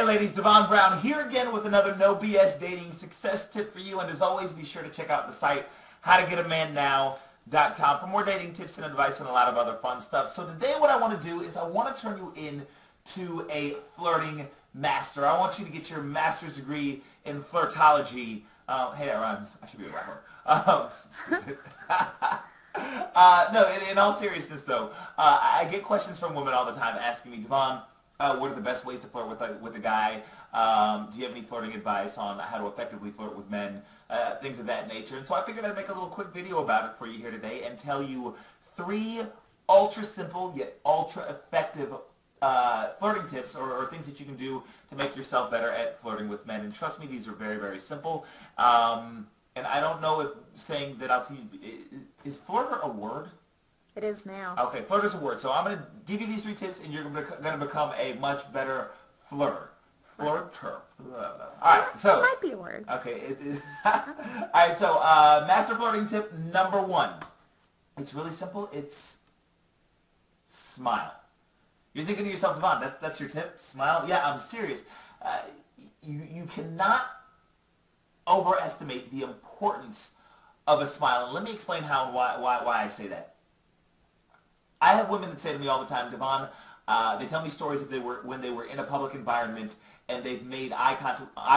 ladies, Devon Brown here again with another no BS dating success tip for you. And as always, be sure to check out the site howtogetamannow.com for more dating tips and advice and a lot of other fun stuff. So today what I want to do is I want to turn you into a flirting master. I want you to get your master's degree in flirtology. Hey, that rhymes. I should be a rapper. No, in all seriousness though, I get questions from women all the time asking me, Devon, what are the best ways to flirt with a guy? Do you have any flirting advice on how to effectively flirt with men? Things of that nature. And so I figured I'd make a little quick video about it for you here today and tell you 3 ultra simple yet ultra effective flirting tips or things that you can do to make yourself better at flirting with men. And trust me, these are very, very simple. And I don't know if saying that I'll tell you, is flirter a word? It is now. Okay, flirter's a word. So I'm going to give you these 3 tips and you're going to become a much better flirter. Flirter. Alright, so. It might be a word. Okay, it is. Alright, so master flirting tip number 1. It's really simple. It's smile. You're thinking to yourself, Devon, that's your tip? Smile? Yeah, I'm serious. You cannot overestimate the importance of a smile. And let me explain how and why I say that. I have women that say to me all the time, Devon, they tell me stories of when they were in a public environment and they've made eye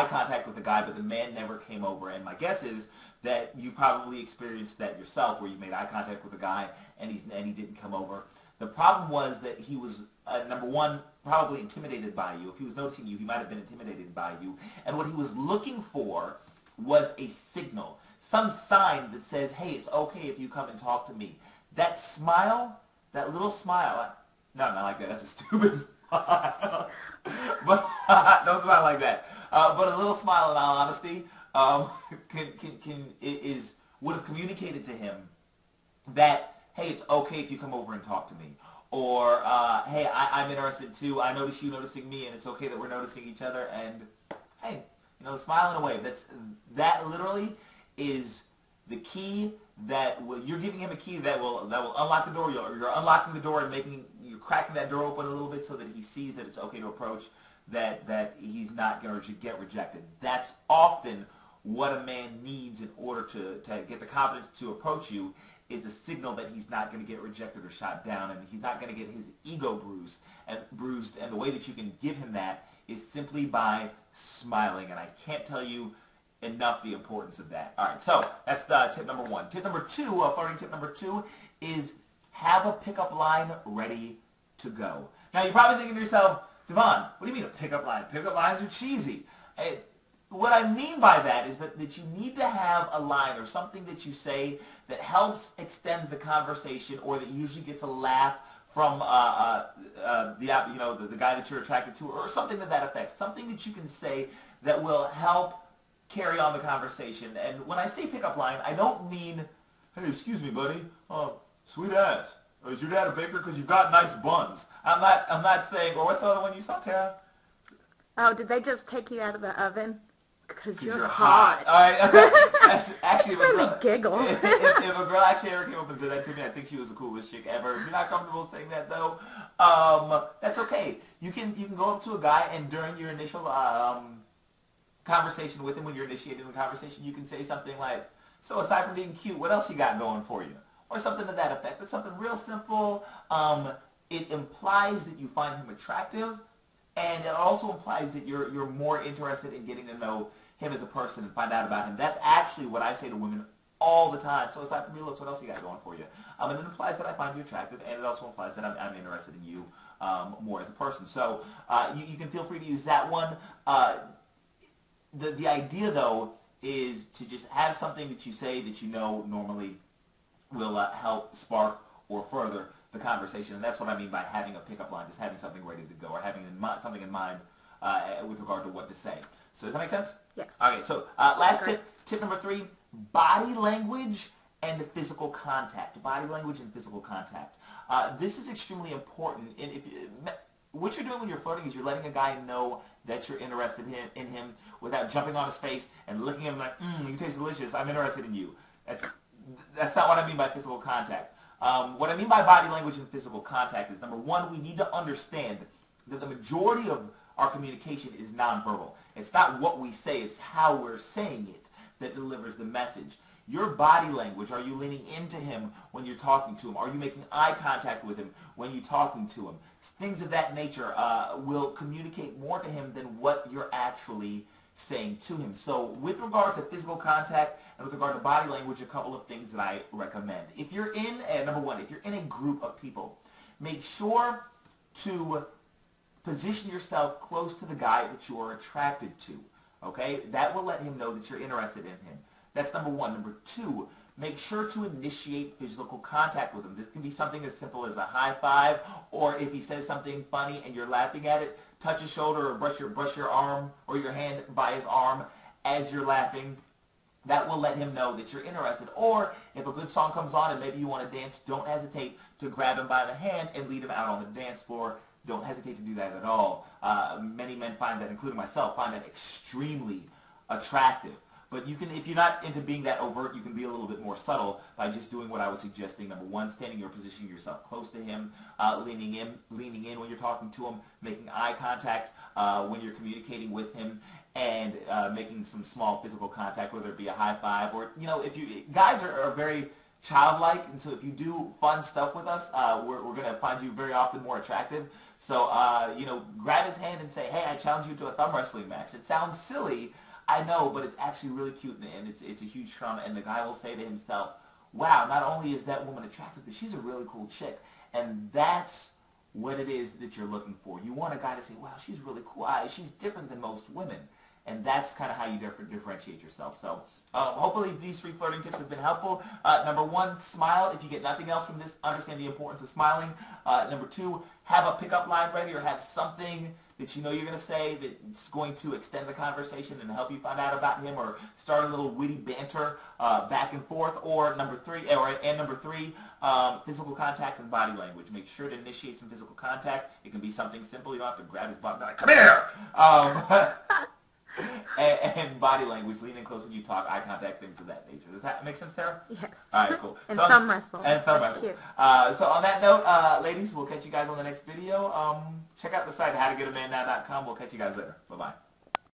contact with a guy, but the man never came over. And my guess is that you probably experienced that yourself, where you made eye contact with a guy and he didn't come over. The problem was that he was, number 1, probably intimidated by you. If he was noticing you, he might have been intimidated by you. And what he was looking for was a signal, some sign that says, hey, it's okay if you come and talk to me. That smile, that little smile, no, not like that, that's a stupid smile. But don't smile like that. But a little smile, in all honesty, would have communicated to him that, hey, it's okay if you come over and talk to me. Or, hey, I'm interested too. I notice you noticing me, and it's okay that we're noticing each other. And, hey, you know, smile and wave. That literally is the key you're giving him a key that will unlock the door. You're unlocking the door and you're cracking that door open a little bit so that he sees that it's okay to approach, that he's not going to get rejected. That's often what a man needs in order to get the confidence to approach you, is a signal that he's not going to get rejected or shot down, and he's not going to get his ego bruised. And the way that you can give him that is simply by smiling. And I can't tell you enough the importance of that. All right, so that's tip number 1. Tip number 2, flirting tip number 2, is have a pickup line ready to go. Now you're probably thinking to yourself, Devon, what do you mean a pickup line? Pickup lines are cheesy. What I mean by that is that you need to have a line or something that you say that helps extend the conversation, or that usually gets a laugh from the guy that you're attracted to, or something to that effect. Something that you can say that will help carry on the conversation. And when I say pickup line, I don't mean, hey, excuse me, buddy, sweet ass. Or is your dad a baker? Because you've got nice buns. I'm not saying, or what's the other one you saw, Tara? Oh, did they just take you out of the oven? Because you're hot. All right. Actually, if a giggle. If a girl actually ever came up and said that to me, I think she was the coolest chick ever. If you're not comfortable saying that though, that's okay. You can go up to a guy, and during your initial conversation with him, when you're initiating the conversation, you can say something like, so aside from being cute, what else you got going for you? Or something to that effect. It's something real simple. It implies that you find him attractive, and it also implies that you're more interested in getting to know him as a person and find out about him. That's actually what I say to women all the time. So aside from your looks, what else you got going for you? And it implies that I find you attractive, and it also implies that I'm interested in you more as a person. So you can feel free to use that one. The idea, though, is to just have something that you say that you know normally will help spark or further the conversation. And that's what I mean by having a pickup line, just having something ready to go, or having something in mind with regard to what to say. So does that make sense? Yes. Okay, so last tip number 3, body language and physical contact. Body language and physical contact. This is extremely important. And what you're doing when you're flirting is you're letting a guy know that you're interested in him without jumping on his face and looking at him like, you taste delicious, I'm interested in you. That's not what I mean by physical contact. What I mean by body language and physical contact is, number 1, we need to understand that the majority of our communication is nonverbal. It's not what we say, it's how we're saying it that delivers the message. Your body language, are you leaning into him when you're talking to him? Are you making eye contact with him when you're talking to him? Things of that nature will communicate more to him than what you're actually saying to him. So with regard to physical contact and with regard to body language, a couple of things that I recommend. If you're in, number one, if you're in a group of people, make sure to position yourself close to the guy that you are attracted to. Okay? That will let him know that you're interested in him. That's number one. Number two, make sure to initiate physical contact with him. This can be something as simple as a high five, or if he says something funny and you're laughing at it, touch his shoulder or brush your arm or your hand by his arm as you're laughing. That will let him know that you're interested. Or if a good song comes on and maybe you want to dance, don't hesitate to grab him by the hand and lead him out on the dance floor. Don't hesitate to do that at all. Many men find that, including myself, find that extremely attractive. But you can, if you're not into being that overt, you can be a little bit more subtle by just doing what I was suggesting. Number one, standing or positioning yourself close to him, leaning in when you're talking to him, making eye contact when you're communicating with him, and making some small physical contact, whether it be a high five or, you know, if you guys are very childlike, and so if you do fun stuff with us, we're going to find you very often more attractive. So, you know, grab his hand and say, hey, I challenge you to a thumb wrestling match. It sounds silly, I know, but it's actually really cute, and it's a huge trauma, and the guy will say to himself, wow, not only is that woman attractive, but she's a really cool chick. And that's what it is that you're looking for. You want a guy to say, wow, she's really cool. She's different than most women. And that's kind of how you differentiate yourself. So hopefully these 3 flirting tips have been helpful. Number one, smile. If you get nothing else from this, understand the importance of smiling. Number two, have a pickup line ready, or have something that you know you're going to say that's going to extend the conversation and help you find out about him, or start a little witty banter back and forth. Or number three, physical contact and body language. Make sure to initiate some physical contact. It can be something simple. You don't have to grab his butt and be like, come here! And body language, lean in close when you talk, eye contact, things of that nature. Does that make sense, Tara? Yes. All right, cool. And thumb wrestle. And thumb That's wrestle. cute. So on that note, ladies, we'll catch you guys on the next video. Check out the site, howtogetamanow.com. We'll catch you guys later. Bye-bye.